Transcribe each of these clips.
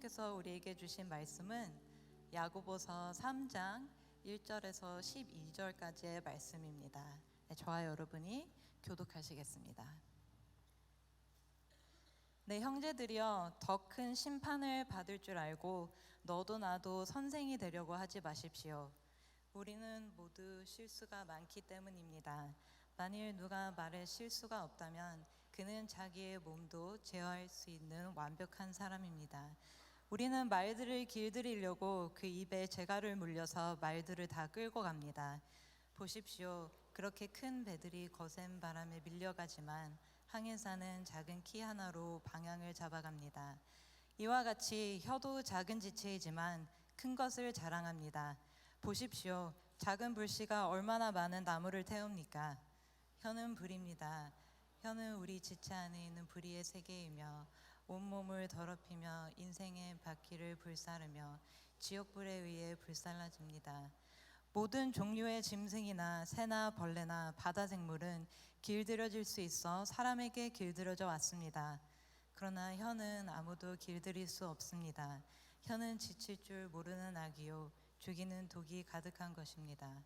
성령께서 우리에게 주신 말씀은 야고보서 3장 1절에서 12절까지의 말씀입니다. 저와 여러분이 교독하시겠습니다. 내 형제들이여, 더 큰 심판을 받을 줄 알고 너도 나도 선생이 되려고 하지 마십시오. 우리는 모두 실수가 많기 때문입니다. 만일 누가 말에 실수가 없다면 그는 자기의 몸도 제어할 수 있는 완벽한 사람입니다. 우리는 말들을 길들이려고 그 입에 재갈을 물려서 말들을 다 끌고 갑니다. 보십시오. 그렇게 큰 배들이 거센 바람에 밀려가지만 항해사는 작은 키 하나로 방향을 잡아갑니다. 이와 같이 혀도 작은 지체이지만 큰 것을 자랑합니다. 보십시오. 작은 불씨가 얼마나 많은 나무를 태웁니까? 혀는 불입니다. 혀는 우리 지체 안에 있는 불의의 세계이며 온몸을 더럽히며 인생의 바퀴를 불사르며 지옥불에 의해 불살라집니다. 모든 종류의 짐승이나 새나 벌레나 바다 생물은 길들여질 수 있어 사람에게 길들여져 왔습니다. 그러나 혀는 아무도 길들일 수 없습니다. 혀는 지칠 줄 모르는 악이요 죽이는 독이 가득한 것입니다.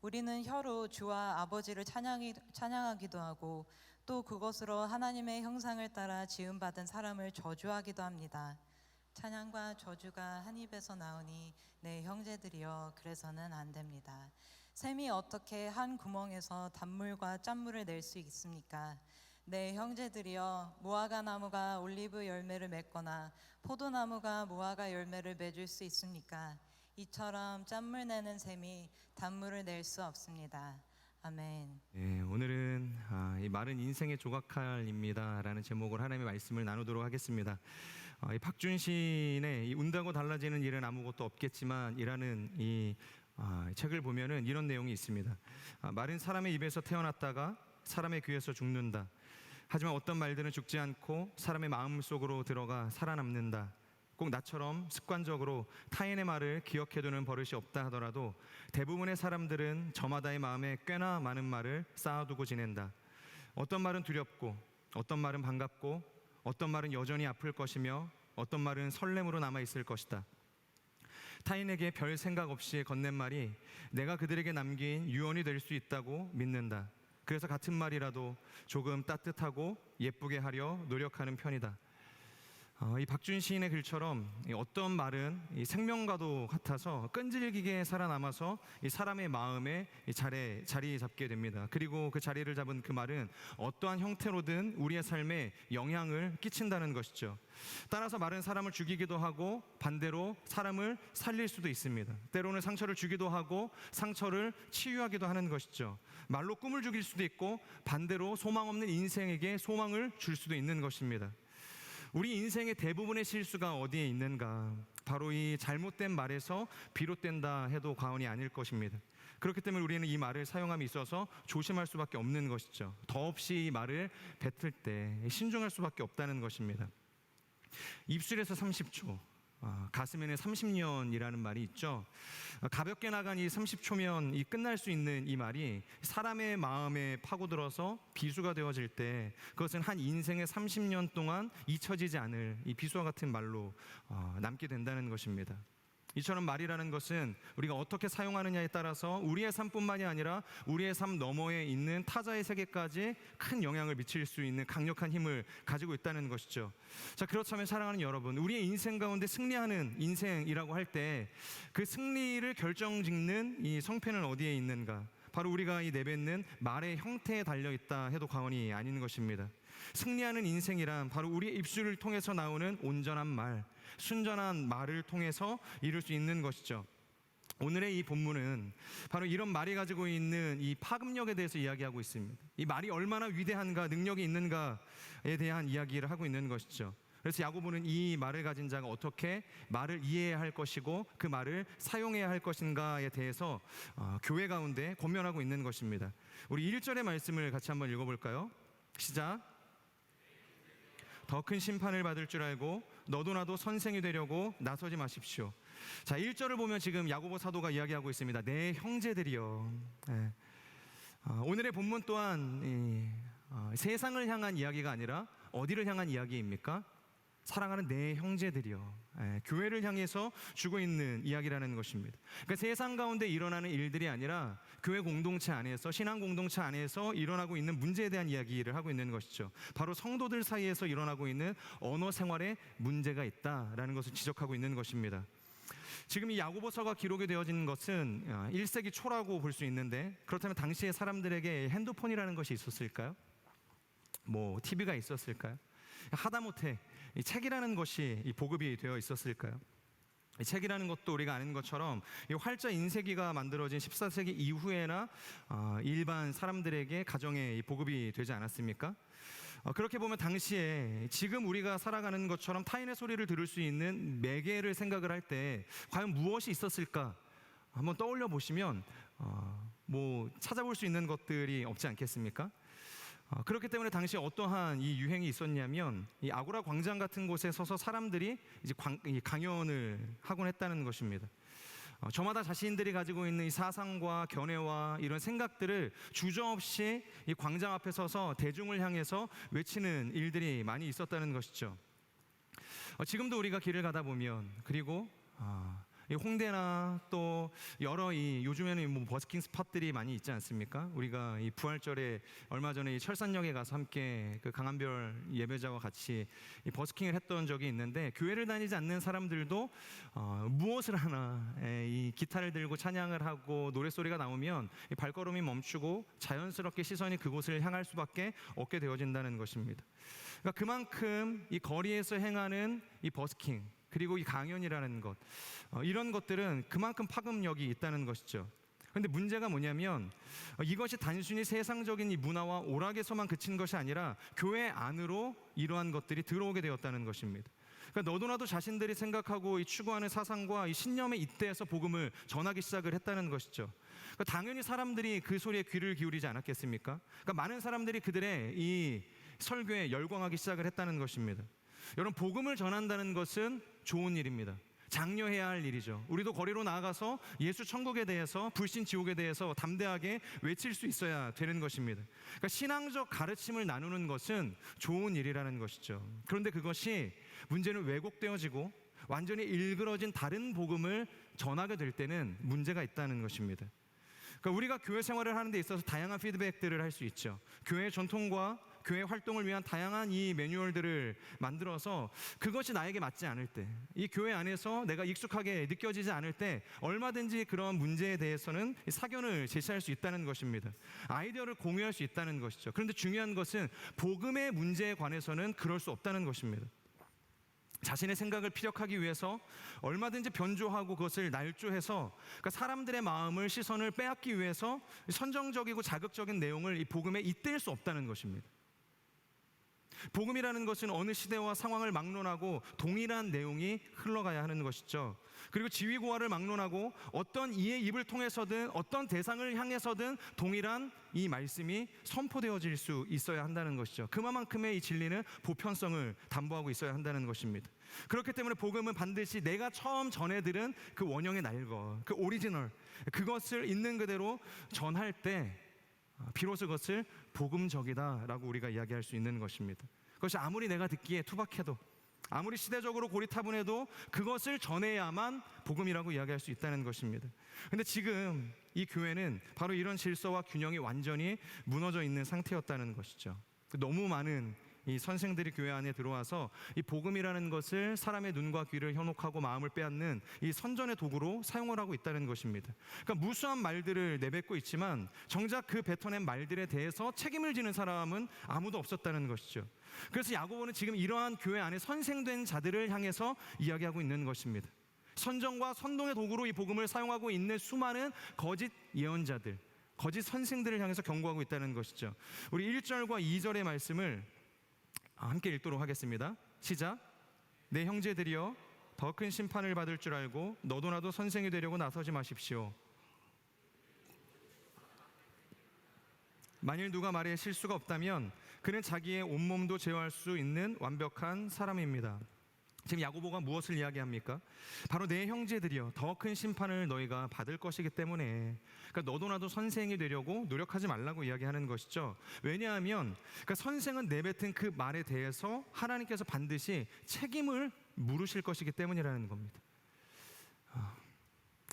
우리는 혀로 주와 아버지를 찬양하기도 하고 또 그것으로 하나님의 형상을 따라 지음받은 사람을 저주하기도 합니다. 찬양과 저주가 한 입에서 나오니 내 형제들이여, 그래서는 안 됩니다. 샘이 어떻게 한 구멍에서 단물과 짠물을 낼 수 있습니까? 내 형제들이여, 무화과 나무가 올리브 열매를 맺거나 포도나무가 무화과 열매를 맺을 수 있습니까? 이처럼 짠물 내는 셈이 단물을 낼 수 없습니다. 아멘. 네, 오늘은 이 마른 인생의 조각칼입니다 라는 제목으로 하나님의 말씀을 나누도록 하겠습니다. 이 박준신의 이 운다고 달라지는 일은 아무것도 없겠지만 이라는 이 책을 보면은 이런 내용이 있습니다. 마른 사람의 입에서 태어났다가 사람의 귀에서 죽는다. 하지만 어떤 말들은 죽지 않고 사람의 마음 속으로 들어가 살아남는다. 꼭 나처럼 습관적으로 타인의 말을 기억해두는 버릇이 없다 하더라도 대부분의 사람들은 저마다의 마음에 꽤나 많은 말을 쌓아두고 지낸다. 어떤 말은 두렵고, 어떤 말은 반갑고, 어떤 말은 여전히 아플 것이며, 어떤 말은 설렘으로 남아있을 것이다. 타인에게 별 생각 없이 건넨 말이 내가 그들에게 남긴 유언이 될 수 있다고 믿는다. 그래서 같은 말이라도 조금 따뜻하고 예쁘게 하려 노력하는 편이다. 이 박준 시인의 글처럼 어떤 말은 생명과도 같아서 끈질기게 살아남아서 이 사람의 마음에 자리 잡게 됩니다. 그리고 그 자리를 잡은 그 말은 어떠한 형태로든 우리의 삶에 영향을 끼친다는 것이죠. 따라서 말은 사람을 죽이기도 하고 반대로 사람을 살릴 수도 있습니다. 때로는 상처를 주기도 하고 상처를 치유하기도 하는 것이죠. 말로 꿈을 죽일 수도 있고 반대로 소망 없는 인생에게 소망을 줄 수도 있는 것입니다. 우리 인생의 대부분의 실수가 어디에 있는가? 바로 이 잘못된 말에서 비롯된다 해도 과언이 아닐 것입니다. 그렇기 때문에 우리는 이 말을 사용함에 있어서 조심할 수밖에 없는 것이죠. 더없이 이 말을 뱉을 때 신중할 수밖에 없다는 것입니다. 입술에서 30초, 가슴에는 30년이라는 말이 있죠. 가볍게 나간 이 30초면 이 끝날 수 있는 이 말이 사람의 마음에 파고들어서 비수가 되어질 때 그것은 한 인생의 30년 동안 잊혀지지 않을 이 비수와 같은 말로 남게 된다는 것입니다. 이처럼 말이라는 것은 우리가 어떻게 사용하느냐에 따라서 우리의 삶뿐만이 아니라 우리의 삶 너머에 있는 타자의 세계까지 큰 영향을 미칠 수 있는 강력한 힘을 가지고 있다는 것이죠. 자, 그렇다면 사랑하는 여러분, 우리의 인생 가운데 승리하는 인생이라고 할 때 그 승리를 결정짓는 이 성패는 어디에 있는가? 바로 우리가 이 내뱉는 말의 형태에 달려있다 해도 과언이 아닌 것입니다. 승리하는 인생이란 바로 우리의 입술을 통해서 나오는 온전한 말, 순전한 말을 통해서 이룰 수 있는 것이죠. 오늘의 이 본문은 바로 이런 말이 가지고 있는 이 파급력에 대해서 이야기하고 있습니다. 이 말이 얼마나 위대한가, 능력이 있는가에 대한 이야기를 하고 있는 것이죠. 그래서 야고보는 이 말을 가진 자가 어떻게 말을 이해해야 할 것이고 그 말을 사용해야 할 것인가에 대해서 교회 가운데 권면하고 있는 것입니다. 우리 1절의 말씀을 같이 한번 읽어볼까요? 시작. 더 큰 심판을 받을 줄 알고 너도 나도 선생이 되려고 나서지 마십시오. 자, 1절을 보면 지금 야고보 사도가 이야기하고 있습니다. 내 형제들이여. 네. 오늘의 본문 또한 세상을 향한 이야기가 아니라 어디를 향한 이야기입니까? 사랑하는 내 형제들이여. 교회를 향해서 주고 있는 이야기라는 것입니다. 그러니까 세상 가운데 일어나는 일들이 아니라 교회 공동체 안에서, 신앙 공동체 안에서 일어나고 있는 문제에 대한 이야기를 하고 있는 것이죠. 바로 성도들 사이에서 일어나고 있는 언어 생활에 문제가 있다라는 것을 지적하고 있는 것입니다. 지금 이 야고보서가 기록이 되어진 것은 1세기 초라고 볼 수 있는데, 그렇다면 당시에 사람들에게 핸드폰이라는 것이 있었을까요? 뭐 TV가 있었을까요? 하다못해 이 책이라는 것이 보급이 되어 있었을까요? 이 책이라는 것도 우리가 아는 것처럼 이 활자 인쇄기가 만들어진 14세기 이후에나 일반 사람들에게 가정에 이 보급이 되지 않았습니까? 그렇게 보면 당시에 지금 우리가 살아가는 것처럼 타인의 소리를 들을 수 있는 매개를 생각을 할 때 과연 무엇이 있었을까 한번 떠올려 보시면 뭐 찾아볼 수 있는 것들이 없지 않겠습니까? 그렇기 때문에 당시에 어떠한 이 유행이 있었냐면, 이 아고라 광장 같은 곳에 서서 사람들이 이제 강연을 하곤 했다는 것입니다. 저마다 자신들이 가지고 있는 이 사상과 견해와 이런 생각들을 주저없이 이 광장 앞에 서서 대중을 향해서 외치는 일들이 많이 있었다는 것이죠. 지금도 우리가 길을 가다 보면, 그리고 이 홍대나 또 여러 이 요즘에는 뭐 버스킹 스팟들이 많이 있지 않습니까? 우리가 이 부활절에 얼마 전에 이 철산역에 가서 함께 그 강한별 예배자와 같이 이 버스킹을 했던 적이 있는데, 교회를 다니지 않는 사람들도 무엇을 하나 이 기타를 들고 찬양을 하고 노랫소리가 나오면 이 발걸음이 멈추고 자연스럽게 시선이 그곳을 향할 수밖에 없게 되어진다는 것입니다. 그러니까 그만큼 이 거리에서 행하는 이 버스킹, 그리고 이 강연이라는 것, 이런 것들은 그만큼 파급력이 있다는 것이죠. 그런데 문제가 뭐냐면, 이것이 단순히 세상적인 이 문화와 오락에서만 그친 것이 아니라 교회 안으로 이러한 것들이 들어오게 되었다는 것입니다. 그러니까 너도 나도 자신들이 생각하고 이 추구하는 사상과 이 신념의 잇대에서 복음을 전하기 시작을 했다는 것이죠. 그러니까 당연히 사람들이 그 소리에 귀를 기울이지 않았겠습니까? 그러니까 많은 사람들이 그들의 이 설교에 열광하기 시작을 했다는 것입니다. 여러분, 복음을 전한다는 것은 좋은 일입니다. 장려해야 할 일이죠. 우리도 거리로 나아가서 예수 천국에 대해서, 불신 지옥에 대해서 담대하게 외칠 수 있어야 되는 것입니다. 그러니까 신앙적 가르침을 나누는 것은 좋은 일이라는 것이죠. 그런데 그것이 문제는 왜곡되어지고 완전히 일그러진 다른 복음을 전하게 될 때는 문제가 있다는 것입니다. 그러니까 우리가 교회 생활을 하는 데 있어서 다양한 피드백들을 할 수 있죠. 교회 전통과 교회 활동을 위한 다양한 이 매뉴얼들을 만들어서 그것이 나에게 맞지 않을 때, 이 교회 안에서 내가 익숙하게 느껴지지 않을 때 얼마든지 그런 문제에 대해서는 사견을 제시할 수 있다는 것입니다. 아이디어를 공유할 수 있다는 것이죠. 그런데 중요한 것은 복음의 문제에 관해서는 그럴 수 없다는 것입니다. 자신의 생각을 피력하기 위해서 얼마든지 변조하고 그것을 날조해서, 그러니까 사람들의 마음을, 시선을 빼앗기 위해서 선정적이고 자극적인 내용을 이 복음에 잇댈 수 없다는 것입니다. 복음이라는 것은 어느 시대와 상황을 막론하고 동일한 내용이 흘러가야 하는 것이죠. 그리고 지위고하를 막론하고 어떤 이의 입을 통해서든 어떤 대상을 향해서든 동일한 이 말씀이 선포되어질 수 있어야 한다는 것이죠. 그만큼의 이 진리는 보편성을 담보하고 있어야 한다는 것입니다. 그렇기 때문에 복음은 반드시 내가 처음 전해 들은 그 원형의 날것, 그 오리지널, 그것을 있는 그대로 전할 때 비로소 그것을 복음적이다라고 우리가 이야기할 수 있는 것입니다. 그것이 아무리 내가 듣기에 투박해도, 아무리 시대적으로 고리타분해도 그것을 전해야만 복음이라고 이야기할 수 있다는 것입니다. 그런데 지금 이 교회는 바로 이런 질서와 균형이 완전히 무너져 있는 상태였다는 것이죠. 너무 많은 이 선생들이 교회 안에 들어와서 이 복음이라는 것을 사람의 눈과 귀를 현혹하고 마음을 빼앗는 이 선전의 도구로 사용을 하고 있다는 것입니다. 그러니까 무수한 말들을 내뱉고 있지만 정작 그 뱉어낸 말들에 대해서 책임을 지는 사람은 아무도 없었다는 것이죠. 그래서 야고보는 지금 이러한 교회 안에 선생된 자들을 향해서 이야기하고 있는 것입니다. 선정과 선동의 도구로 이 복음을 사용하고 있는 수많은 거짓 예언자들, 거짓 선생들을 향해서 경고하고 있다는 것이죠. 우리 1절과 2절의 말씀을 함께 읽도록 하겠습니다. 시작. 내 형제들이여, 더 큰 심판을 받을 줄 알고 너도 나도 선생이 되려고 나서지 마십시오. 만일 누가 말에 실수가 없다면 그는 자기의 온몸도 제어할 수 있는 완벽한 사람입니다. 지금 야고보가 무엇을 이야기합니까? 바로 내 형제들이여 더 큰 심판을 너희가 받을 것이기 때문에, 그러니까 너도 나도 선생이 되려고 노력하지 말라고 이야기하는 것이죠. 왜냐하면 그러니까 선생은 내뱉은 그 말에 대해서 하나님께서 반드시 책임을 물으실 것이기 때문이라는 겁니다.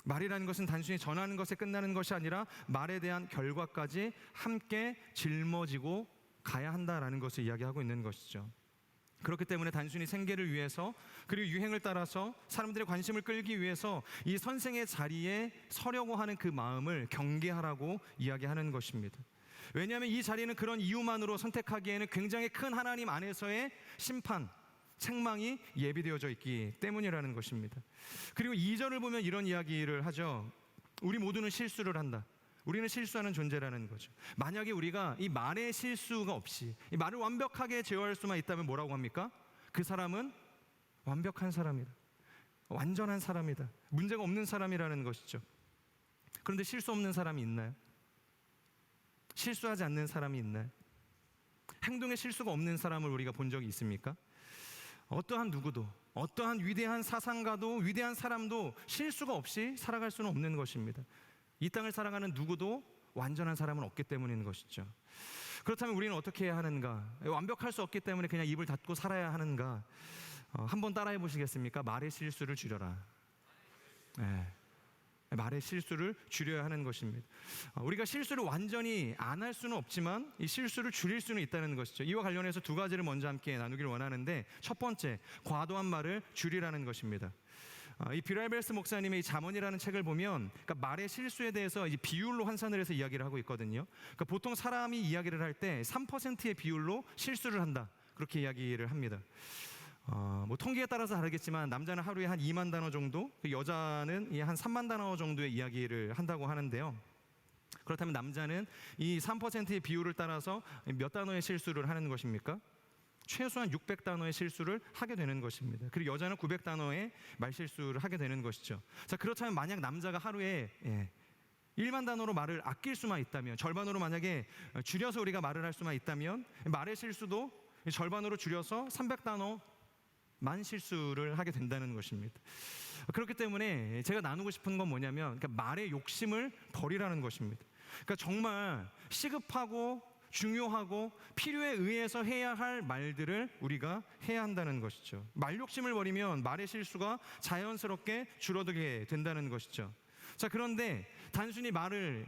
말이라는 것은 단순히 전하는 것에 끝나는 것이 아니라 말에 대한 결과까지 함께 짊어지고 가야 한다라는 것을 이야기하고 있는 것이죠. 그렇기 때문에 단순히 생계를 위해서, 그리고 유행을 따라서 사람들의 관심을 끌기 위해서 이 선생의 자리에 서려고 하는 그 마음을 경계하라고 이야기하는 것입니다. 왜냐하면 이 자리는 그런 이유만으로 선택하기에는 굉장히 큰 하나님 안에서의 심판, 책망이 예비되어져 있기 때문이라는 것입니다. 그리고 2절을 보면 이런 이야기를 하죠. 우리 모두는 실수를 한다. 우리는 실수하는 존재라는 거죠. 만약에 우리가 이 말의 실수가 없이 이 말을 완벽하게 제어할 수만 있다면 뭐라고 합니까? 그 사람은 완벽한 사람이다. 완전한 사람이다. 문제가 없는 사람이라는 것이죠. 그런데 실수 없는 사람이 있나요? 실수하지 않는 사람이 있나요? 행동에 실수가 없는 사람을 우리가 본 적이 있습니까? 어떠한 누구도, 어떠한 위대한 사상가도, 위대한 사람도 실수가 없이 살아갈 수는 없는 것입니다. 이 땅을 살아가는 누구도 완전한 사람은 없기 때문인 것이죠. 그렇다면 우리는 어떻게 해야 하는가? 완벽할 수 없기 때문에 그냥 입을 닫고 살아야 하는가? 한번 따라해 보시겠습니까? 말의 실수를 줄여라. 네. 말의 실수를 줄여야 하는 것입니다. 우리가 실수를 완전히 안 할 수는 없지만 이 실수를 줄일 수는 있다는 것이죠. 이와 관련해서 두 가지를 먼저 함께 나누기를 원하는데, 첫 번째, 과도한 말을 줄이라는 것입니다. 이 비랄벨스 목사님의 이 잠언이라는 책을 보면, 그러니까 말의 실수에 대해서 이제 비율로 환산을 해서 이야기를 하고 있거든요. 그러니까 보통 사람이 이야기를 할 때 3%의 비율로 실수를 한다, 그렇게 이야기를 합니다. 뭐 통계에 따라서 다르겠지만 남자는 하루에 한 2만 단어 정도, 여자는 한 3만 단어 정도의 이야기를 한다고 하는데요. 그렇다면 남자는 이 3%의 비율을 따라서 몇 단어의 실수를 하는 것입니까? 최소한 600단어의 실수를 하게 되는 것입니다. 그리고 여자는 900단어의 말실수를 하게 되는 것이죠. 자, 그렇다면 만약 남자가 하루에 1만 단어로 말을 아낄 수만 있다면, 절반으로 만약에 줄여서 우리가 말을 할 수만 있다면, 말의 실수도 절반으로 줄여서 300단어만 실수를 하게 된다는 것입니다. 그렇기 때문에 제가 나누고 싶은 건 뭐냐면, 그러니까 말의 욕심을 버리라는 것입니다. 그러니까 정말 시급하고 중요하고 필요에 의해서 해야 할 말들을 우리가 해야 한다는 것이죠. 말 욕심을 버리면 말의 실수가 자연스럽게 줄어들게 된다는 것이죠. 자, 그런데 단순히 말을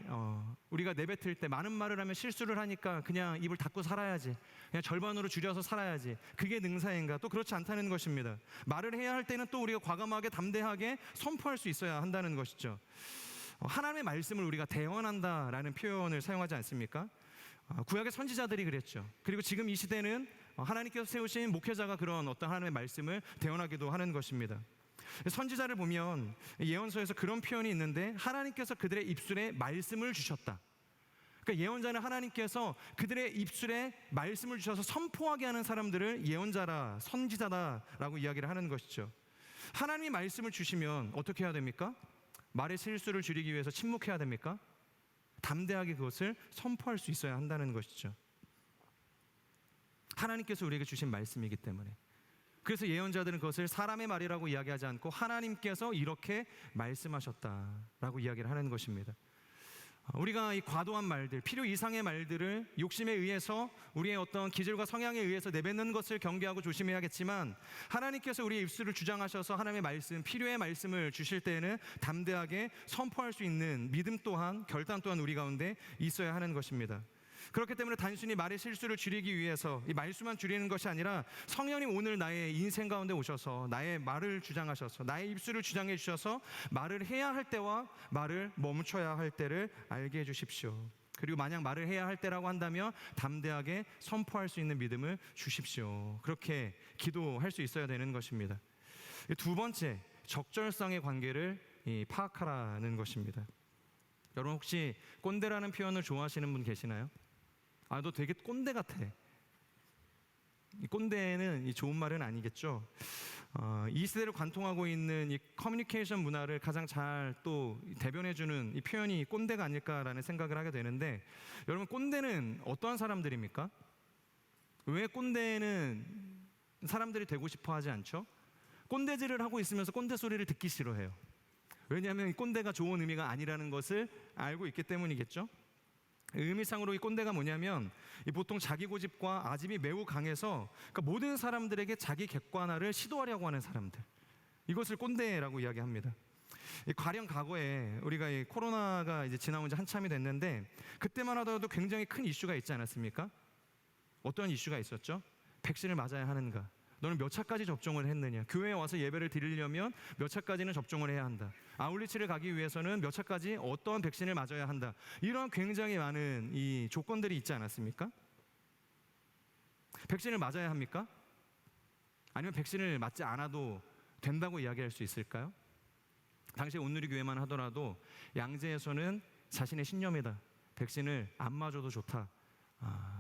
우리가 내뱉을 때 많은 말을 하면 실수를 하니까 그냥 입을 닫고 살아야지, 그냥 절반으로 줄여서 살아야지, 그게 능사인가? 또 그렇지 않다는 것입니다. 말을 해야 할 때는 또 우리가 과감하게 담대하게 선포할 수 있어야 한다는 것이죠. 하나님의 말씀을 우리가 대언한다라는 표현을 사용하지 않습니까? 구약의 선지자들이 그랬죠. 그리고 지금 이 시대는 하나님께서 세우신 목회자가 그런 어떤 하나님의 말씀을 대언하기도 하는 것입니다. 선지자를 보면 예언서에서 그런 표현이 있는데, 하나님께서 그들의 입술에 말씀을 주셨다. 그러니까 예언자는 하나님께서 그들의 입술에 말씀을 주셔서 선포하게 하는 사람들을 예언자라, 선지자다라고 이야기를 하는 것이죠. 하나님이 말씀을 주시면 어떻게 해야 됩니까? 말의 실수를 줄이기 위해서 침묵해야 됩니까? 담대하게 그것을 선포할 수 있어야 한다는 것이죠. 하나님께서 우리에게 주신 말씀이기 때문에. 그래서 예언자들은 그것을 사람의 말이라고 이야기하지 않고 하나님께서 이렇게 말씀하셨다라고 이야기를 하는 것입니다. 우리가 이 과도한 말들, 필요 이상의 말들을 욕심에 의해서, 우리의 어떤 기질과 성향에 의해서 내뱉는 것을 경계하고 조심해야겠지만, 하나님께서 우리의 입술을 주장하셔서 하나님의 말씀, 필요의 말씀을 주실 때에는 담대하게 선포할 수 있는 믿음 또한, 결단 또한 우리 가운데 있어야 하는 것입니다. 그렇기 때문에 단순히 말의 실수를 줄이기 위해서 이 말수만 줄이는 것이 아니라, 성령님 오늘 나의 인생 가운데 오셔서 나의 말을 주장하셔서, 나의 입술을 주장해 주셔서 말을 해야 할 때와 말을 멈춰야 할 때를 알게 해 주십시오. 그리고 만약 말을 해야 할 때라고 한다면 담대하게 선포할 수 있는 믿음을 주십시오. 그렇게 기도할 수 있어야 되는 것입니다. 두 번째, 적절성의 관계를 파악하라는 것입니다. 여러분 혹시 꼰대라는 표현을 좋아하시는 분 계시나요? 아, 너 되게 꼰대 같아. 이 꼰대는 이 좋은 말은 아니겠죠. 이 시대를 관통하고 있는 이 커뮤니케이션 문화를 가장 잘 또 대변해주는 이 표현이 꼰대가 아닐까라는 생각을 하게 되는데, 여러분 꼰대는 어떠한 사람들입니까? 왜 꼰대는 사람들이 되고 싶어 하지 않죠? 꼰대질을 하고 있으면서 꼰대 소리를 듣기 싫어해요. 왜냐하면 이 꼰대가 좋은 의미가 아니라는 것을 알고 있기 때문이겠죠. 의미상으로 이 꼰대가 뭐냐면 이 보통 자기 고집과 아집이 매우 강해서 그러니까 모든 사람들에게 자기 객관화를 시도하려고 하는 사람들, 이것을 꼰대라고 이야기합니다. 이 가령 과거에 우리가 이 코로나가 이제 지나온 지 한참이 됐는데 그때만 하더라도 굉장히 큰 이슈가 있지 않았습니까? 어떤 이슈가 있었죠? 백신을 맞아야 하는가? 너는 몇 차까지 접종을 했느냐? 교회에 와서 예배를 드리려면 몇 차까지는 접종을 해야 한다. 아울리치를 가기 위해서는 몇 차까지 어떤 백신을 맞아야 한다. 이런 굉장히 많은 이 조건들이 있지 않았습니까? 백신을 맞아야 합니까? 아니면 백신을 맞지 않아도 된다고 이야기할 수 있을까요? 당시 온누리 교회만 하더라도 양재에서는 자신의 신념이다. 백신을 안 맞아도 좋다.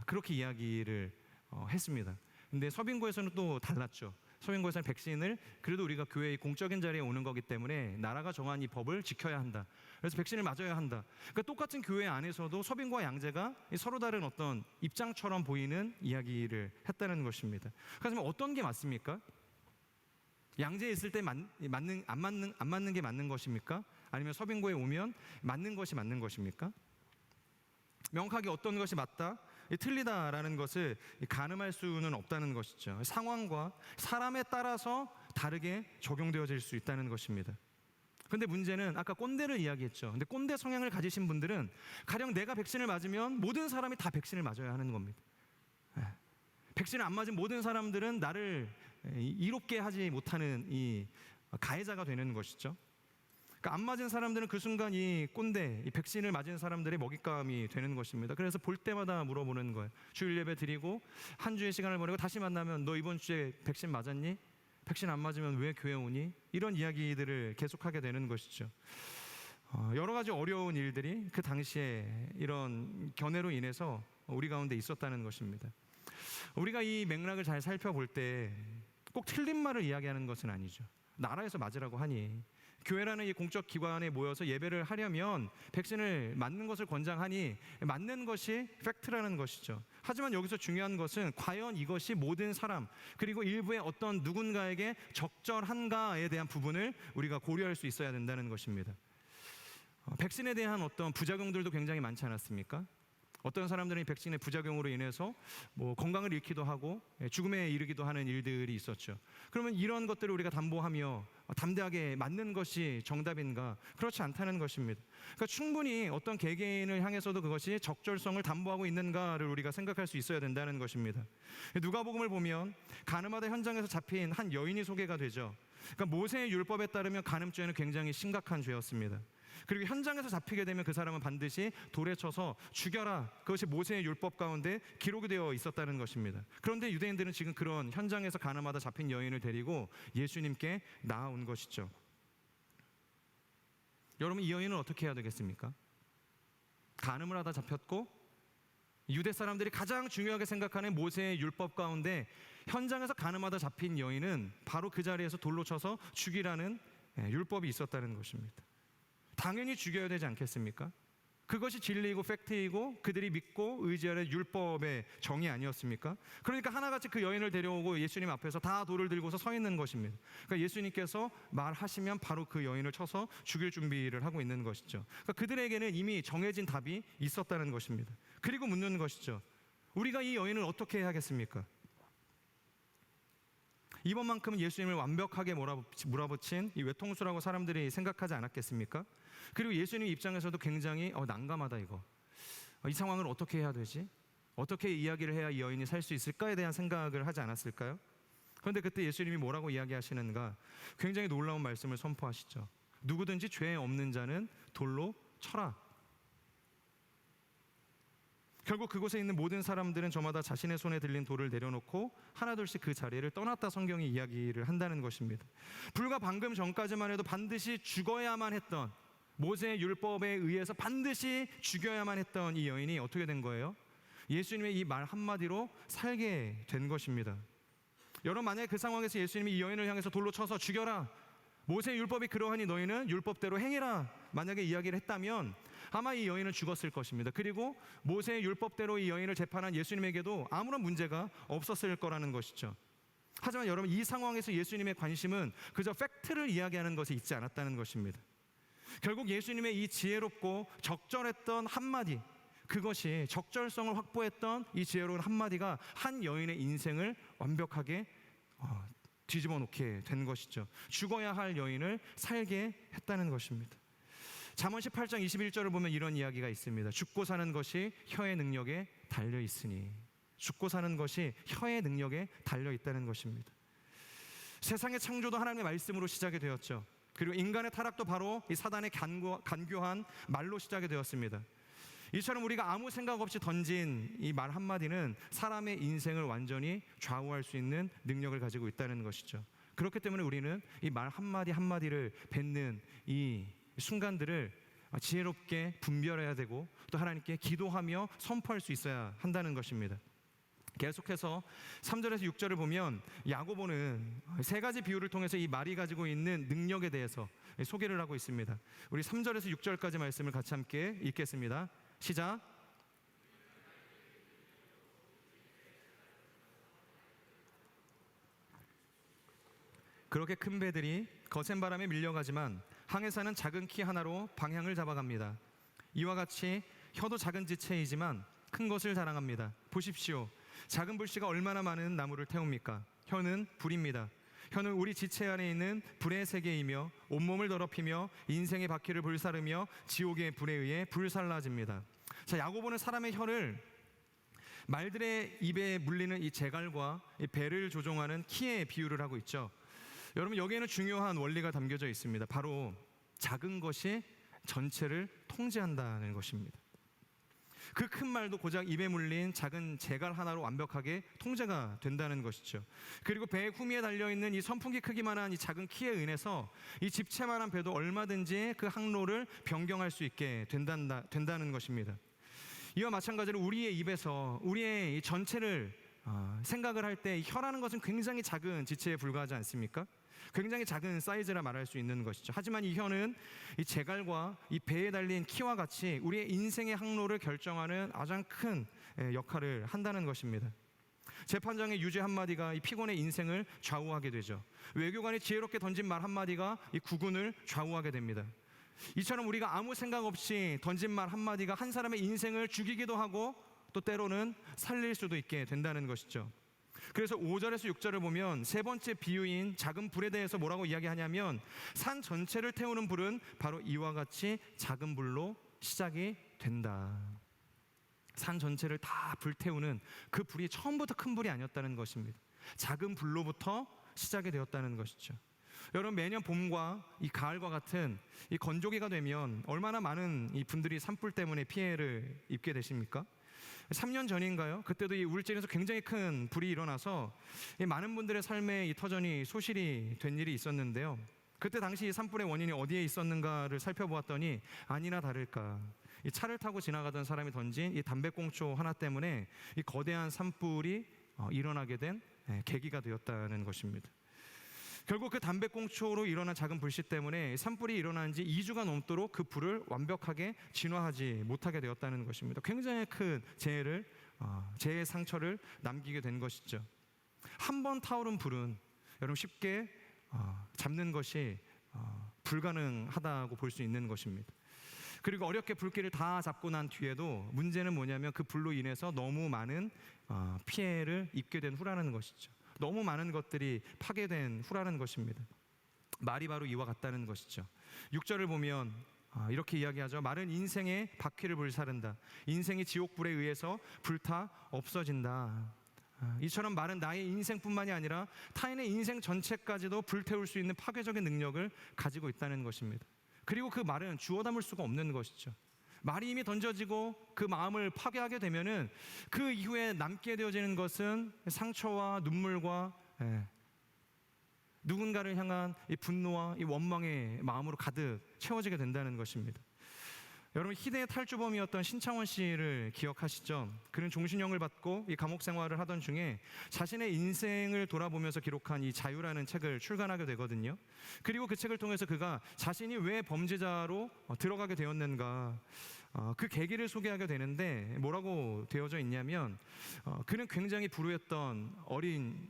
그렇게 이야기를 했습니다. 근데 서빙고에서는 또 달랐죠. 서빙고에서는 백신을 그래도 우리가 교회의 공적인 자리에 오는 거기 때문에 나라가 정한 이 법을 지켜야 한다. 그래서 백신을 맞아야 한다. 그러니까 똑같은 교회 안에서도 서빙고와 양재가 서로 다른 어떤 입장처럼 보이는 이야기를 했다는 것입니다. 그래서 어떤 게 맞습니까? 양재에 있을 때 안 맞는 게 맞는 것입니까? 아니면 서빙고에 오면 맞는 것이 맞는 것입니까? 명확하게 어떤 것이 맞다, 틀리다라는 것을 가늠할 수는 없다는 것이죠. 상황과 사람에 따라서 다르게 적용되어질 수 있다는 것입니다. 그런데 문제는 아까 꼰대를 이야기했죠. 근데 꼰대 성향을 가지신 분들은 가령 내가 백신을 맞으면 모든 사람이 다 백신을 맞아야 하는 겁니다. 백신을 안 맞은 모든 사람들은 나를 이롭게 하지 못하는 이 가해자가 되는 것이죠. 그러니까 안 맞은 사람들은 그 순간 이 꼰대, 이 백신을 맞은 사람들의 먹잇감이 되는 것입니다. 그래서 볼 때마다 물어보는 거예요. 주일 예배 드리고 한 주의 시간을 보내고 다시 만나면 너 이번 주에 백신 맞았니? 백신 안 맞으면 왜 교회 오니? 이런 이야기들을 계속하게 되는 것이죠. 여러 가지 어려운 일들이 그 당시에 이런 견해로 인해서 우리 가운데 있었다는 것입니다. 우리가 이 맥락을 잘 살펴볼 때 꼭 틀린 말을 이야기하는 것은 아니죠. 나라에서 맞으라고 하니, 교회라는 이 공적 기관에 모여서 예배를 하려면 백신을 맞는 것을 권장하니 맞는 것이 팩트라는 것이죠. 하지만 여기서 중요한 것은 과연 이것이 모든 사람 그리고 일부의 어떤 누군가에게 적절한가에 대한 부분을 우리가 고려할 수 있어야 된다는 것입니다. 백신에 대한 어떤 부작용들도 굉장히 많지 않았습니까? 어떤 사람들은 이 백신의 부작용으로 인해서 건강을 잃기도 하고 죽음에 이르기도 하는 일들이 있었죠. 그러면 이런 것들을 우리가 담보하며 담대하게 맞는 것이 정답인가? 그렇지 않다는 것입니다. 그러니까 충분히 어떤 개개인을 향해서도 그것이 적절성을 담보하고 있는가를 우리가 생각할 수 있어야 된다는 것입니다. 누가복음을 보면 가늠하다 현장에서 잡힌 한 여인이 소개가 되죠. 그러니까 모세의 율법에 따르면 간음죄는 굉장히 심각한 죄였습니다. 그리고 현장에서 잡히게 되면 그 사람은 반드시 돌에 쳐서 죽여라. 그것이 모세의 율법 가운데 기록이 되어 있었다는 것입니다. 그런데 유대인들은 지금 그런 현장에서 가늠하다 잡힌 여인을 데리고 예수님께 나아온 것이죠. 여러분, 이 여인은 어떻게 해야 되겠습니까? 간음을 하다 잡혔고 유대 사람들이 가장 중요하게 생각하는 모세의 율법 가운데 현장에서 간음하다 잡힌 여인은 바로 그 자리에서 돌로 쳐서 죽이라는 율법이 있었다는 것입니다. 당연히 죽여야 되지 않겠습니까? 그것이 진리이고 팩트이고 그들이 믿고 의지하는 율법의 정의 아니었습니까? 그러니까 하나같이 그 여인을 데려오고 예수님 앞에서 다 돌을 들고서 서 있는 것입니다. 그러니까 예수님께서 말하시면 바로 그 여인을 쳐서 죽일 준비를 하고 있는 것이죠. 그러니까 그들에게는 이미 정해진 답이 있었다는 것입니다. 그리고 묻는 것이죠. 우리가 이 여인을 어떻게 해야겠습니까? 이번만큼은 예수님을 완벽하게 몰아붙인 이 외통수라고 사람들이 생각하지 않았겠습니까? 그리고 예수님 입장에서도 굉장히 난감하다 이거. 이 상황을 어떻게 해야 되지? 어떻게 이야기를 해야 이 여인이 살 수 있을까에 대한 생각을 하지 않았을까요? 그런데 그때 예수님이 뭐라고 이야기하시는가? 굉장히 놀라운 말씀을 선포하시죠. 누구든지 죄 없는 자는 돌로 쳐라. 결국 그곳에 있는 모든 사람들은 저마다 자신의 손에 들린 돌을 내려놓고 하나둘씩 그 자리를 떠났다 성경이 이야기를 한다는 것입니다. 불과 방금 전까지만 해도 반드시 죽어야만 했던 모세의 율법에 의해서 반드시 죽여야만 했던 이 여인이 어떻게 된 거예요? 예수님의 이 말 한마디로 살게 된 것입니다. 여러분, 만약에 그 상황에서 예수님이 이 여인을 향해서 돌로 쳐서 죽여라, 모세의 율법이 그러하니 너희는 율법대로 행해라, 만약에 이야기를 했다면 아마 이 여인은 죽었을 것입니다. 그리고 모세의 율법대로 이 여인을 재판한 예수님에게도 아무런 문제가 없었을 거라는 것이죠. 하지만 여러분, 이 상황에서 예수님의 관심은 그저 팩트를 이야기하는 것에 있지 않았다는 것입니다. 결국 예수님의 이 지혜롭고 적절했던 한마디, 그것이 적절성을 확보했던 이 지혜로운 한마디가 한 여인의 인생을 완벽하게 뒤집어 놓게 된 것이죠. 죽어야 할 여인을 살게 했다는 것입니다. 잠언 18장 21절을 보면 이런 이야기가 있습니다. 죽고 사는 것이 혀의 능력에 달려 있으니. 죽고 사는 것이 혀의 능력에 달려 있다는 것입니다. 세상의 창조도 하나님의 말씀으로 시작이 되었죠. 그리고 인간의 타락도 바로 이 사단의 간교한 말로 시작이 되었습니다. 이처럼 우리가 아무 생각 없이 던진 이 말 한마디는 사람의 인생을 완전히 좌우할 수 있는 능력을 가지고 있다는 것이죠. 그렇기 때문에 우리는 이 말 한마디 한마디를 뱉는 이 순간들을 지혜롭게 분별해야 되고, 또 하나님께 기도하며 선포할 수 있어야 한다는 것입니다. 계속해서 3절에서 6절을 보면 야고보는 세 가지 비유를 통해서 이 말이 가지고 있는 능력에 대해서 소개를 하고 있습니다. 우리 3절에서 6절까지 말씀을 같이 함께 읽겠습니다. 시작. 그렇게 큰 배들이 거센 바람에 밀려가지만 항해 사는 작은 키 하나로 방향을 잡아갑니다. 이와 같이 혀도 작은 지체이지만 큰 것을 자랑합니다. 보십시오. 작은 불씨가 얼마나 많은 나무를 태웁니까? 혀는 불입니다. 혀는 우리 지체 안에 있는 불의 세계이며 온몸을 더럽히며 인생의 바퀴를 불사르며 지옥의 불에 의해 불살라집니다. 자, 야고보는 사람의 혀를 말들의 입에 물리는 이 재갈과 이 배를 조종하는 키에 비유를 하고 있죠. 여러분, 여기에는 중요한 원리가 담겨져 있습니다. 바로 작은 것이 전체를 통제한다는 것입니다. 그 큰 말도 고작 입에 물린 작은 재갈 하나로 완벽하게 통제가 된다는 것이죠. 그리고 배의 후미에 달려있는 이 선풍기 크기만한 이 작은 키에 의해서 이 집채만한 배도 얼마든지 그 항로를 변경할 수 있게 된다는 것입니다. 이와 마찬가지로 우리의 입에서 우리의 이 전체를 생각을 할 때 혀라는 것은 굉장히 작은 지체에 불과하지 않습니까? 굉장히 작은 사이즈라 말할 수 있는 것이죠. 하지만 이 혀는 이 재갈과 이 배에 달린 키와 같이 우리의 인생의 항로를 결정하는 가장 큰 역할을 한다는 것입니다. 재판장의 유죄 한마디가 이 피곤의 인생을 좌우하게 되죠. 외교관이 지혜롭게 던진 말 한마디가 이 국군을 좌우하게 됩니다. 이처럼 우리가 아무 생각 없이 던진 말 한마디가 한 사람의 인생을 죽이기도 하고 또 때로는 살릴 수도 있게 된다는 것이죠. 그래서 5절에서 6절을 보면 세 번째 비유인 작은 불에 대해서 뭐라고 이야기하냐면, 산 전체를 태우는 불은 바로 이와 같이 작은 불로 시작이 된다. 산 전체를 다 불태우는 그 불이 처음부터 큰 불이 아니었다는 것입니다. 작은 불로부터 시작이 되었다는 것이죠. 여러분, 매년 봄과 이 가을과 같은 이 건조기가 되면 얼마나 많은 이 분들이 산불 때문에 피해를 입게 되십니까? 3년 전인가요? 그때도 이 울진에서 굉장히 큰 불이 일어나서 많은 분들의 삶에 이 터전이 소실이 된 일이 있었는데요. 그때 당시 이 산불의 원인이 어디에 있었는가를 살펴보았더니 아니나 다를까 이 차를 타고 지나가던 사람이 던진 이 담배꽁초 하나 때문에 이 거대한 산불이 일어나게 된 계기가 되었다는 것입니다. 결국 그 담배꽁초로 일어난 작은 불씨 때문에 산불이 일어난 지 2주가 넘도록 그 불을 완벽하게 진화하지 못하게 되었다는 것입니다. 굉장히 큰 재해의 상처를 남기게 된 것이죠. 한 번 타오른 불은 여러분 쉽게 잡는 것이 불가능하다고 볼 수 있는 것입니다. 그리고 어렵게 불길을 다 잡고 난 뒤에도 문제는 뭐냐면 그 불로 인해서 너무 많은 피해를 입게 된 후라는 것이죠. 너무 많은 것들이 파괴된 후라는 것입니다. 말이 바로 이와 같다는 것이죠. 6절을 보면 이렇게 이야기하죠. 말은 인생의 바퀴를 불사른다. 인생이 지옥불에 의해서 불타 없어진다. 이처럼 말은 나의 인생뿐만이 아니라 타인의 인생 전체까지도 불태울 수 있는 파괴적인 능력을 가지고 있다는 것입니다. 그리고 그 말은 주워 담을 수가 없는 것이죠. 말이 이미 던져지고 그 마음을 파괴하게 되면은 그 이후에 남게 되어지는 것은 상처와 눈물과 누군가를 향한 이 분노와 이 원망의 마음으로 가득 채워지게 된다는 것입니다. 여러분, 희대의 탈주범이었던 신창원 씨를 기억하시죠? 그는 종신형을 받고 이 감옥 생활을 하던 중에 자신의 인생을 돌아보면서 기록한 이 자유라는 책을 출간하게 되거든요. 그리고 그 책을 통해서 그가 자신이 왜 범죄자로 들어가게 되었는가, 그 계기를 소개하게 되는데 뭐라고 되어져 있냐면 그는 굉장히 불우했던 어린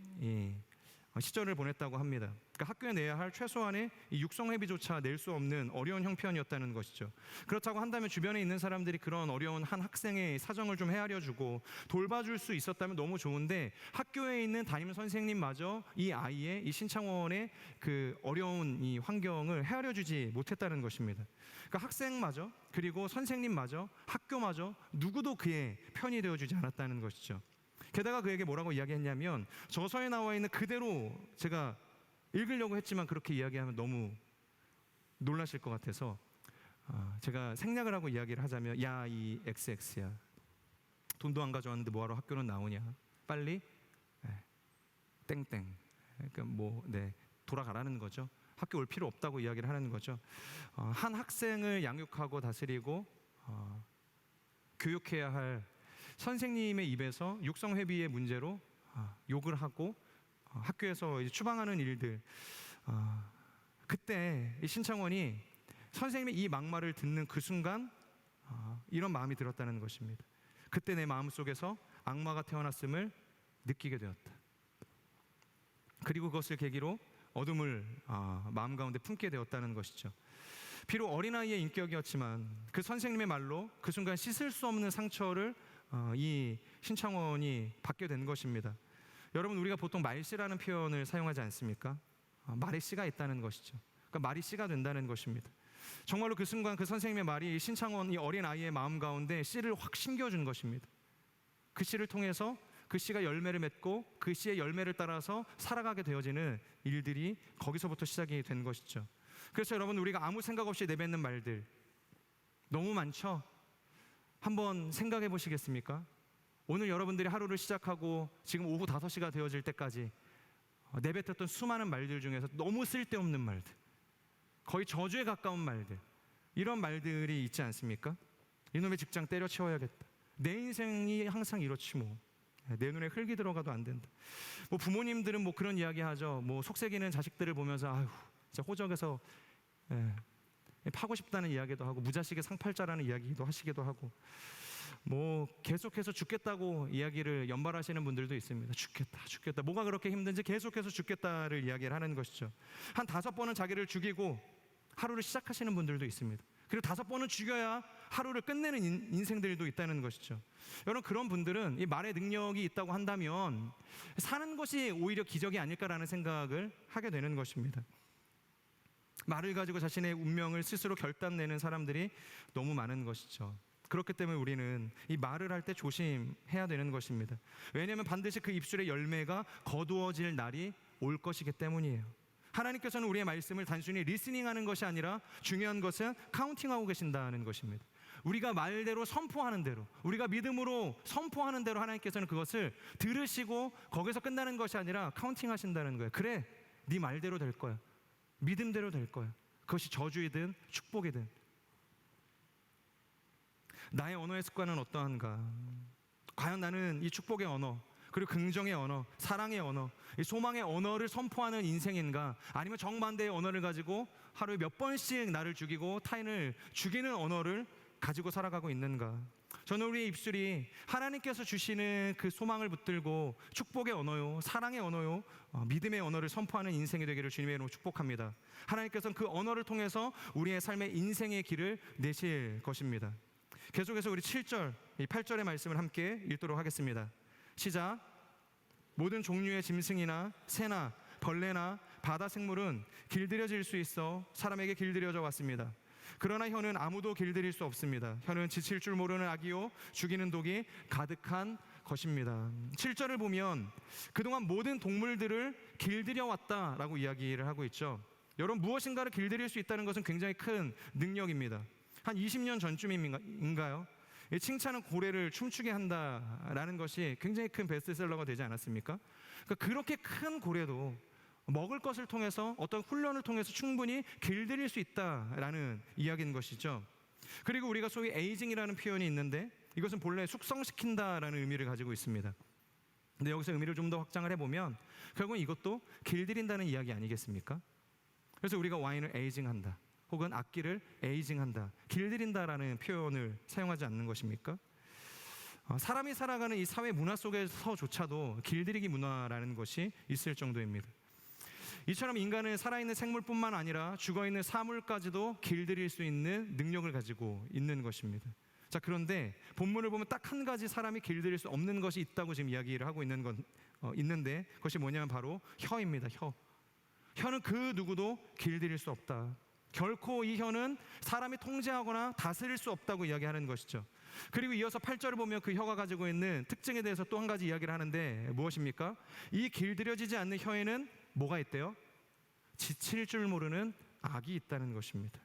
시절을 보냈다고 합니다. 그러니까 학교에 내야 할 최소한의 이 육성회비조차 낼 수 없는 어려운 형편이었다는 것이죠. 그렇다고 한다면 주변에 있는 사람들이 그런 어려운 한 학생의 사정을 좀 헤아려주고 돌봐줄 수 있었다면 너무 좋은데, 학교에 있는 담임 선생님마저 이 아이의, 이 신창원의 그 어려운 이 환경을 헤아려주지 못했다는 것입니다. 그러니까 학생마저, 그리고 선생님마저, 학교마저 누구도 그의 편이 되어주지 않았다는 것이죠. 게다가 그에게 뭐라고 이야기했냐면, 저서에 나와 있는 그대로 제가 읽으려고 했지만 그렇게 이야기하면 너무 놀라실 것 같아서 제가 생략을 하고 이야기를 하자면, 야, 이 XX야, 돈도 안 가져왔는데 뭐하러 학교는 나오냐, 빨리 땡땡, 그러니까 돌아가라는 거죠. 학교 올 필요 없다고 이야기를 하는 거죠. 한 학생을 양육하고 다스리고 교육해야 할 선생님의 입에서 육성회비의 문제로 욕을 하고 학교에서 이제 추방하는 일들, 그때 이 신창원이 선생님의 이 막말을 듣는 그 순간 이런 마음이 들었다는 것입니다. 그때 내 마음속에서 악마가 태어났음을 느끼게 되었다. 그리고 그것을 계기로 어둠을 마음 가운데 품게 되었다는 것이죠. 비록 어린아이의 인격이었지만 그 선생님의 말로 그 순간 씻을 수 없는 상처를 이 신창원이 받게 된 것입니다. 여러분, 우리가 보통 말씨라는 표현을 사용하지 않습니까? 말에 씨가 있다는 것이죠. 그러니까 말이 씨가 된다는 것입니다. 정말로 그 순간 그 선생님의 말이 신창원 이 어린 아이의 마음 가운데 씨를 확 심겨준 것입니다. 그 씨를 통해서 그 씨가 열매를 맺고 그 씨의 열매를 따라서 살아가게 되어지는 일들이 거기서부터 시작이 된 것이죠. 그래서 여러분, 우리가 아무 생각 없이 내뱉는 말들 너무 많죠? 한번 생각해 보시겠습니까? 오늘 여러분들이 하루를 시작하고 지금 오후 5시가 되어질 때까지 내뱉었던 수많은 말들 중에서 너무 쓸데없는 말들, 거의 저주에 가까운 말들, 이런 말들이 있지 않습니까? 이놈의 직장 때려치워야겠다, 내 인생이 항상 이렇지 뭐, 내 눈에 흙이 들어가도 안 된다. 부모님들은 그런 이야기 하죠. 속썩이는 자식들을 보면서 아휴, 진짜 호적에서 파고 싶다는 이야기도 하고, 무자식의 상팔자라는 이야기도 하시기도 하고, 계속해서 죽겠다고 이야기를 연발하시는 분들도 있습니다. 죽겠다. 뭐가 그렇게 힘든지 계속해서 죽겠다를 이야기를 하는 것이죠. 한 5번은 자기를 죽이고 하루를 시작하시는 분들도 있습니다. 그리고 5번은 죽여야 하루를 끝내는 인생들도 있다는 것이죠. 여러분, 그런 분들은 이 말의 능력이 있다고 한다면 사는 것이 오히려 기적이 아닐까라는 생각을 하게 되는 것입니다. 말을 가지고 자신의 운명을 스스로 결단내는 사람들이 너무 많은 것이죠. 그렇기 때문에 우리는 이 말을 할 때 조심해야 되는 것입니다. 왜냐하면 반드시 그 입술의 열매가 거두어질 날이 올 것이기 때문이에요. 하나님께서는 우리의 말씀을 단순히 리스닝하는 것이 아니라 중요한 것은 카운팅하고 계신다는 것입니다. 우리가 말대로 선포하는 대로, 우리가 믿음으로 선포하는 대로 하나님께서는 그것을 들으시고 거기서 끝나는 것이 아니라 카운팅하신다는 거예요. 그래, 네 말대로 될 거야, 믿음대로 될 거야. 그것이 저주이든 축복이든. 나의 언어의 습관은 어떠한가? 과연 나는 이 축복의 언어, 그리고 긍정의 언어, 사랑의 언어, 이 소망의 언어를 선포하는 인생인가? 아니면 정반대의 언어를 가지고 하루에 몇 번씩 나를 죽이고 타인을 죽이는 언어를 가지고 살아가고 있는가? 저는 우리의 입술이 하나님께서 주시는 그 소망을 붙들고 축복의 언어요, 사랑의 언어요, 믿음의 언어를 선포하는 인생이 되기를 주님의 이름으로 축복합니다. 하나님께서는 그 언어를 통해서 우리의 삶의 인생의 길을 내실 것입니다. 계속해서 우리 7절, 8절의 말씀을 함께 읽도록 하겠습니다. 시작. 모든 종류의 짐승이나 새나 벌레나 바다 생물은 길들여질 수 있어 사람에게 길들여져 왔습니다. 그러나 혀는 아무도 길들일 수 없습니다. 혀는 지칠 줄 모르는 악이요 죽이는 독이 가득한 것입니다. 7절을 보면 그동안 모든 동물들을 길들여 왔다라고 이야기를 하고 있죠. 여러분, 무엇인가를 길들일 수 있다는 것은 굉장히 큰 능력입니다. 한 20년 전쯤인가요? 칭찬은 고래를 춤추게 한다라는 것이 굉장히 큰 베스트셀러가 되지 않았습니까? 그러니까 그렇게 큰 고래도 먹을 것을 통해서 어떤 훈련을 통해서 충분히 길들일 수 있다라는 이야기인 것이죠. 그리고 우리가 소위 에이징이라는 표현이 있는데 이것은 본래 숙성시킨다라는 의미를 가지고 있습니다. 근데 여기서 의미를 좀 더 확장을 해보면 결국은 이것도 길들인다는 이야기 아니겠습니까? 그래서 우리가 와인을 에이징한다, 혹은 악기를 에이징한다, 길들인다라는 표현을 사용하지 않는 것입니까? 사람이 살아가는 이 사회 문화 속에서조차도 길들이기 문화라는 것이 있을 정도입니다. 이처럼 인간은 살아있는 생물뿐만 아니라 죽어있는 사물까지도 길들일 수 있는 능력을 가지고 있는 것입니다. 자, 그런데 본문을 보면 딱 한 가지 사람이 길들일 수 없는 것이 있다고 지금 이야기를 하고 있는데 그것이 뭐냐면 바로 혀입니다. 혀는 그 누구도 길들일 수 없다. 결코 이 혀는 사람이 통제하거나 다스릴 수 없다고 이야기하는 것이죠. 그리고 이어서 8절을 보면 그 혀가 가지고 있는 특징에 대해서 또 한 가지 이야기를 하는데 무엇입니까? 이 길들여지지 않는 혀에는 뭐가 있대요? 지칠 줄 모르는 악이 있다는 것입니다.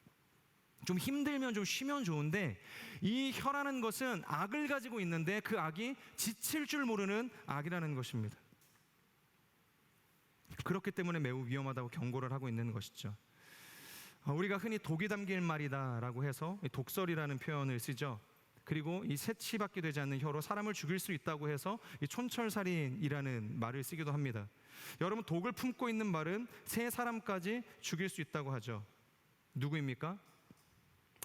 좀 힘들면 좀 쉬면 좋은데 이 혀라는 것은 악을 가지고 있는데 그 악이 지칠 줄 모르는 악이라는 것입니다. 그렇기 때문에 매우 위험하다고 경고를 하고 있는 것이죠. 우리가 흔히 독이 담긴 말이다라고 해서 독설이라는 표현을 쓰죠. 그리고 이 새치밖에 되지 않는 혀로 사람을 죽일 수 있다고 해서 이 촌철살인이라는 말을 쓰기도 합니다. 여러분, 독을 품고 있는 말은 세 사람까지 죽일 수 있다고 하죠. 누구입니까?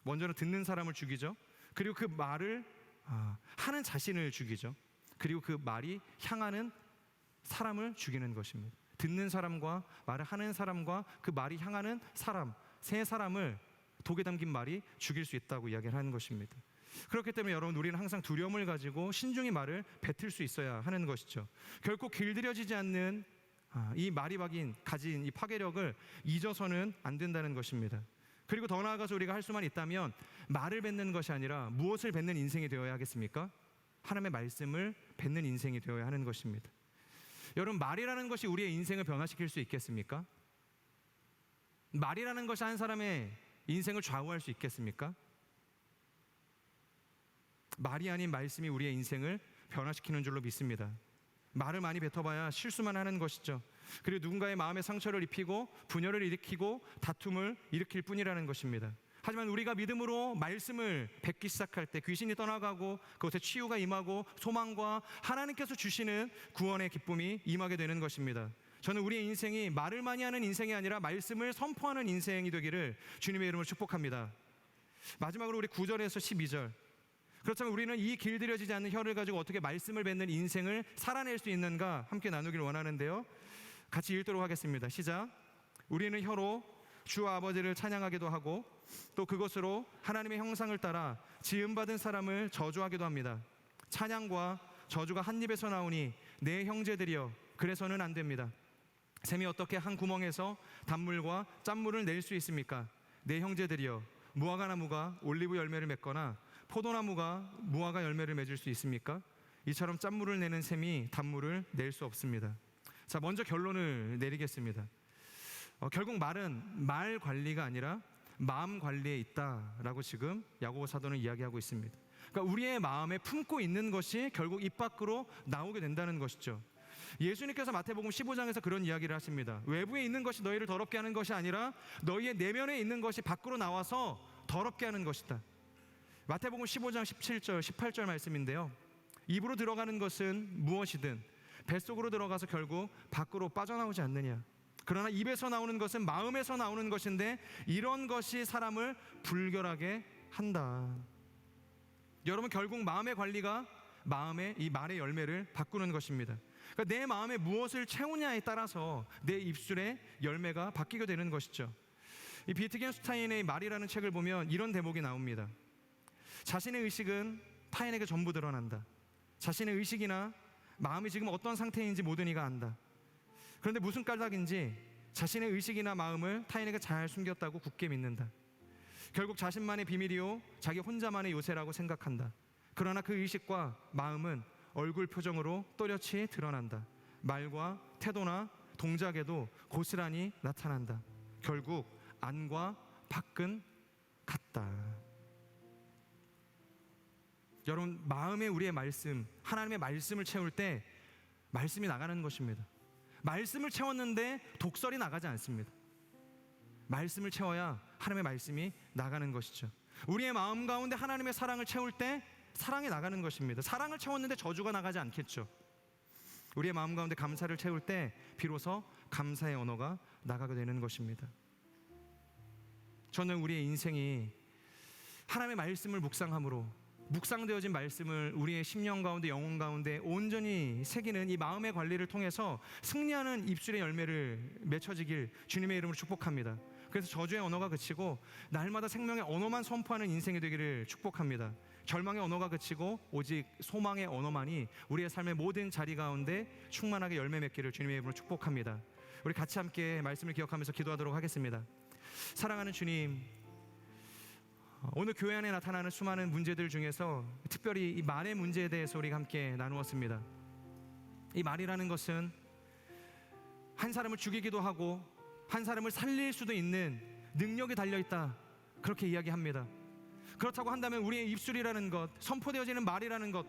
먼저는 듣는 사람을 죽이죠. 그리고 그 말을 하는 자신을 죽이죠. 그리고 그 말이 향하는 사람을 죽이는 것입니다. 듣는 사람과 말을 하는 사람과 그 말이 향하는 사람, 세 사람을 독에 담긴 말이 죽일 수 있다고 이야기를 하는 것입니다. 그렇기 때문에 여러분, 우리는 항상 두려움을 가지고 신중히 말을 뱉을 수 있어야 하는 것이죠. 결코 길들여지지 않는 이 말이 가진 이 파괴력을 잊어서는 안 된다는 것입니다. 그리고 더 나아가서 우리가 할 수만 있다면 말을 뱉는 것이 아니라 무엇을 뱉는 인생이 되어야 하겠습니까? 하나님의 말씀을 뱉는 인생이 되어야 하는 것입니다. 여러분, 말이라는 것이 우리의 인생을 변화시킬 수 있겠습니까? 말이라는 것이 한 사람의 인생을 좌우할 수 있겠습니까? 말이 아닌 말씀이 우리의 인생을 변화시키는 줄로 믿습니다. 말을 많이 뱉어봐야 실수만 하는 것이죠. 그리고 누군가의 마음에 상처를 입히고 분열을 일으키고 다툼을 일으킬 뿐이라는 것입니다. 하지만 우리가 믿음으로 말씀을 뱉기 시작할 때 귀신이 떠나가고 그것에 치유가 임하고 소망과 하나님께서 주시는 구원의 기쁨이 임하게 되는 것입니다. 저는 우리의 인생이 말을 많이 하는 인생이 아니라 말씀을 선포하는 인생이 되기를 주님의 이름으로 축복합니다. 마지막으로 우리 9절에서 12절, 그렇다면 우리는 이 길들여지지 않는 혀를 가지고 어떻게 말씀을 뱉는 인생을 살아낼 수 있는가 함께 나누길 원하는데요, 같이 읽도록 하겠습니다. 시작. 우리는 혀로 주 아버지를 찬양하기도 하고 또 그것으로 하나님의 형상을 따라 지음받은 사람을 저주하기도 합니다. 찬양과 저주가 한 입에서 나오니 내 형제들이여 그래서는 안 됩니다. 샘이 어떻게 한 구멍에서 단물과 짠물을 낼 수 있습니까? 내 형제들이여 무화과 나무가 올리브 열매를 맺거나 포도나무가 무화과 열매를 맺을 수 있습니까? 이처럼 짠물을 내는 샘이 단물을 낼 수 없습니다. 자, 먼저 결론을 내리겠습니다. 결국 말은 말 관리가 아니라 마음 관리에 있다라고 지금 야고보 사도는 이야기하고 있습니다. 그러니까 우리의 마음에 품고 있는 것이 결국 입 밖으로 나오게 된다는 것이죠. 예수님께서 마태복음 15장에서 그런 이야기를 하십니다. 외부에 있는 것이 너희를 더럽게 하는 것이 아니라 너희의 내면에 있는 것이 밖으로 나와서 더럽게 하는 것이다. 마태복음 15장 17절 18절 말씀인데요, 입으로 들어가는 것은 무엇이든 뱃속으로 들어가서 결국 밖으로 빠져나오지 않느냐. 그러나 입에서 나오는 것은 마음에서 나오는 것인데 이런 것이 사람을 불결하게 한다. 여러분, 결국 마음의 관리가 마음의 이 말의 열매를 바꾸는 것입니다. 그러니까 내 마음에 무엇을 채우냐에 따라서 내 입술의 열매가 바뀌게 되는 것이죠. 이 비트겐슈타인의 말이라는 책을 보면 이런 대목이 나옵니다. 자신의 의식은 타인에게 전부 드러난다. 자신의 의식이나 마음이 지금 어떤 상태인지 모든 이가 안다. 그런데 무슨 까닭인지 자신의 의식이나 마음을 타인에게 잘 숨겼다고 굳게 믿는다. 결국 자신만의 비밀이요 자기 혼자만의 요새라고 생각한다. 그러나 그 의식과 마음은 얼굴 표정으로 또렷이 드러난다. 말과 태도나 동작에도 고스란히 나타난다. 결국 안과 밖은 같다. 여러분, 마음에 우리의 말씀, 하나님의 말씀을 채울 때 말씀이 나가는 것입니다. 말씀을 채웠는데 독설이 나가지 않습니다. 말씀을 채워야 하나님의 말씀이 나가는 것이죠. 우리의 마음 가운데 하나님의 사랑을 채울 때 사랑이 나가는 것입니다. 사랑을 채웠는데 저주가 나가지 않겠죠. 우리의 마음 가운데 감사를 채울 때 비로소 감사의 언어가 나가게 되는 것입니다. 저는 우리의 인생이 하나님의 말씀을 묵상함으로 묵상되어진 말씀을 우리의 심령 가운데, 영혼 가운데 온전히 새기는 이 마음의 관리를 통해서 승리하는 입술의 열매를 맺혀지길 주님의 이름으로 축복합니다. 그래서 저주의 언어가 그치고 날마다 생명의 언어만 선포하는 인생이 되기를 축복합니다. 절망의 언어가 그치고 오직 소망의 언어만이 우리의 삶의 모든 자리 가운데 충만하게 열매 맺기를 주님의 이름으로 축복합니다. 우리 같이 함께 말씀을 기억하면서 기도하도록 하겠습니다. 사랑하는 주님, 오늘 교회 안에 나타나는 수많은 문제들 중에서 특별히 이 말의 문제에 대해서 우리가 함께 나누었습니다. 이 말이라는 것은 한 사람을 죽이기도 하고 한 사람을 살릴 수도 있는 능력이 달려있다, 그렇게 이야기합니다. 그렇다고 한다면 우리의 입술이라는 것, 선포되어지는 말이라는 것,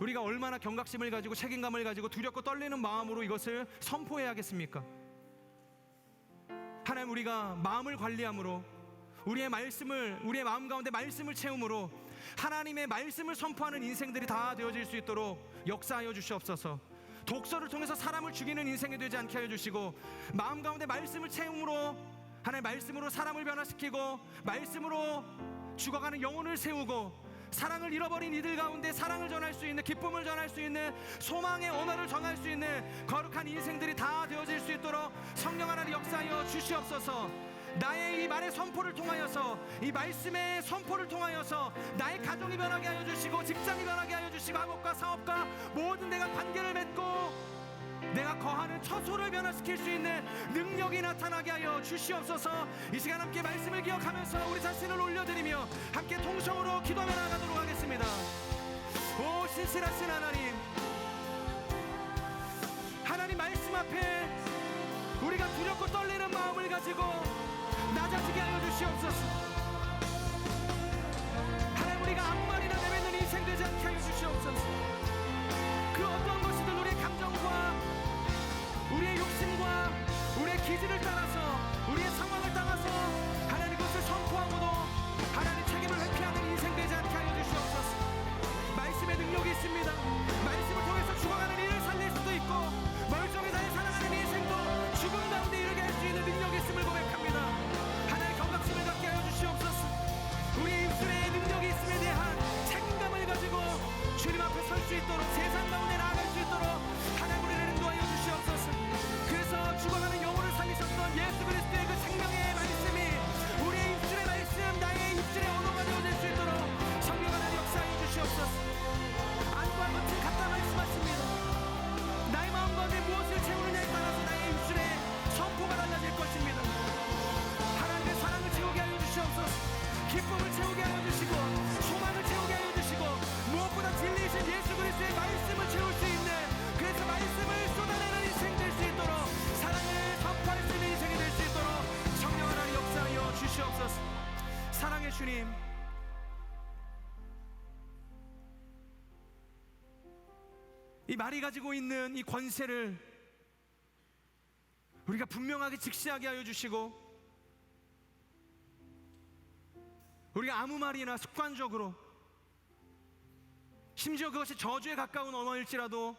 우리가 얼마나 경각심을 가지고 책임감을 가지고 두렵고 떨리는 마음으로 이것을 선포해야겠습니까? 하나님, 우리가 마음을 관리함으로, 우리의 말씀을, 우리의 마음 가운데 말씀을 채움으로 하나님의 말씀을 선포하는 인생들이 다 되어질 수 있도록 역사하여 주시옵소서. 독서를 통해서 사람을 죽이는 인생이 되지 않게 하여 주시고, 마음 가운데 말씀을 채움으로 하나님 말씀으로 사람을 변화시키고 말씀으로 죽어가는 영혼을 세우고 사랑을 잃어버린 이들 가운데 사랑을 전할 수 있는, 기쁨을 전할 수 있는, 소망의 언어를 전할 수 있는 거룩한 인생들이 다 되어질 수 있도록 성령 하나님 역사하여 주시옵소서. 나의 이 말의 선포를 통하여서, 이 말씀의 선포를 통하여서 나의 가정이 변하게 하여 주시고 직장이 변하게 하여 주시고 학업과 사업과 모든 내가 관계를 맺고 내가 거하는 처소를 변화시킬 수 있는 능력이 나타나게 하여 주시옵소서. 이 시간 함께 말씀을 기억하면서 우리 자신을 올려드리며 함께 통성으로 기도하며 나가도록 하겠습니다. 오 신실하신 하나님, 하나님 말씀 앞에 우리가 두렵고 떨리는 마음을 가지고 낮아지게 하여 주시옵소서. 하나님, 우리가 아무 말이나 내뱉는 인생 되지 않게 하여 주시옵소서. 그 어떤 것이든 우리의 감정과 우리의 욕심과 우리의 기질을 따라서, 우리의 상황을 따라서 하나님 것을 선포하고도 하나님 책임을 회피하는 인생 되지 않게 하여 주시옵소서. 말씀의 능력이 있습니다. 말씀을 통해서 죽어가는 이를 살릴 수도 있고 멀쩡히 잘 살아가는 인생도 죽음 가운데 이르게 할 수 있는 능력이 있음을 고백합니다. 하나의 경각심을 갖게 하여 주시옵소서. 우리의 입술에 능력이 있음에 대한 책임감을 가지고 주님 앞에 설 수 있도록, 세상 가운데 나아갈 수 있도록 하나님 우리를 인도하여 주시옵소서. 그래서 죽어가는 영혼을 살리셨던 예수 그리스도의 그 생명의 말씀이 우리의 입술의 말씀, 나의 입술의 언어가 되어질 수 있도록 성령 하나님 역사하여 주시옵소서. 안과 겉은 같다 말씀하십니다. 나의 마음 가운데 무엇을 채우느냐에 따라서 나의 입술의 선포가 달라질 것입니다. 하나님의 사랑을 채우게 하여 주시옵소서. 기쁨을 채우게 하여 주시고 소망을 채우게 하여 주시고 무엇보다 진리이신 예수 그리스도의 말씀을 채울 수 있는, 그래서 말씀을 쏟아내는 인생 될 수 있도록, 사랑을 선포할 수 있는 인생이 될 수 있도록 성령 하나님 역사하여 주시옵소서. 사랑의 주님, 이 말이 가지고 있는 이 권세를 우리가 분명하게 직시하게 하여 주시고, 우리가 아무 말이나 습관적으로, 심지어 그것이 저주에 가까운 언어일지라도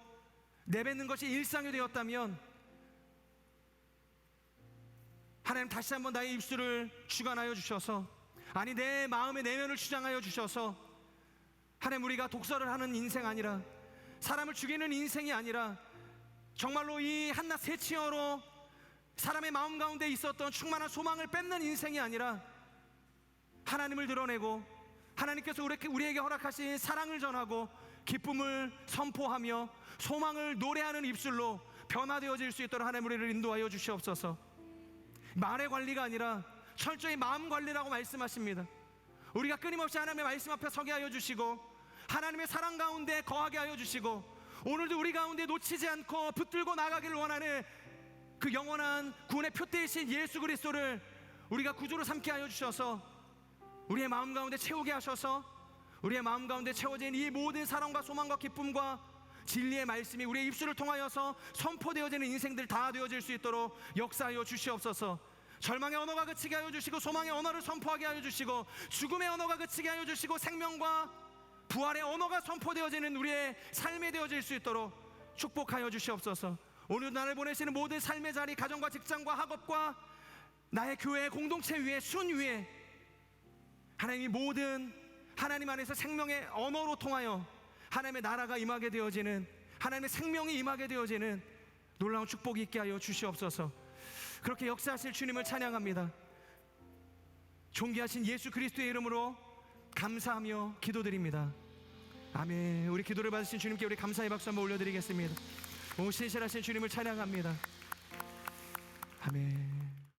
내뱉는 것이 일상이 되었다면 하나님 다시 한번 나의 입술을 주관하여 주셔서, 아니 내 마음의 내면을 주장하여 주셔서 하나님, 우리가 독설을 하는 인생 아니라, 사람을 죽이는 인생이 아니라 정말로 이 한낱 새치어로 사람의 마음 가운데 있었던 충만한 소망을 뺏는 인생이 아니라 하나님을 드러내고 하나님께서 우리에게 허락하신 사랑을 전하고 기쁨을 선포하며 소망을 노래하는 입술로 변화되어질 수 있도록 하나님 우리를 인도하여 주시옵소서. 말의 관리가 아니라 철저히 마음 관리라고 말씀하십니다. 우리가 끊임없이 하나님의 말씀 앞에 서게 하여 주시고 하나님의 사랑 가운데 거하게 하여 주시고, 오늘도 우리 가운데 놓치지 않고 붙들고 나가기를 원하는 그 영원한 구원의 표대이신 예수 그리스도를 우리가 구주로 삼게 하여 주셔서 우리의 마음 가운데 채우게 하셔서, 우리의 마음 가운데 채워진 이 모든 사랑과 소망과 기쁨과 진리의 말씀이 우리의 입술을 통하여서 선포되어지는 인생들 다 되어질 수 있도록 역사하여 주시옵소서. 절망의 언어가 그치게 하여 주시고 소망의 언어를 선포하게 하여 주시고, 죽음의 언어가 그치게 하여 주시고 생명과 부활의 언어가 선포되어지는 우리의 삶이 되어질 수 있도록 축복하여 주시옵소서. 오늘 나를 보내시는 모든 삶의 자리, 가정과 직장과 학업과 나의 교회 공동체 위에, 순 위에 하나님이 모든 하나님 안에서 생명의 언어로 통하여 하나님의 나라가 임하게 되어지는, 하나님의 생명이 임하게 되어지는 놀라운 축복이 있게 하여 주시옵소서. 그렇게 역사하실 주님을 찬양합니다. 존귀하신 예수 그리스도의 이름으로 감사하며 기도드립니다. 아멘. 우리 기도를 받으신 주님께 우리 감사의 박수 한번 올려드리겠습니다. 오, 신실하신 주님을 찬양합니다. 아멘.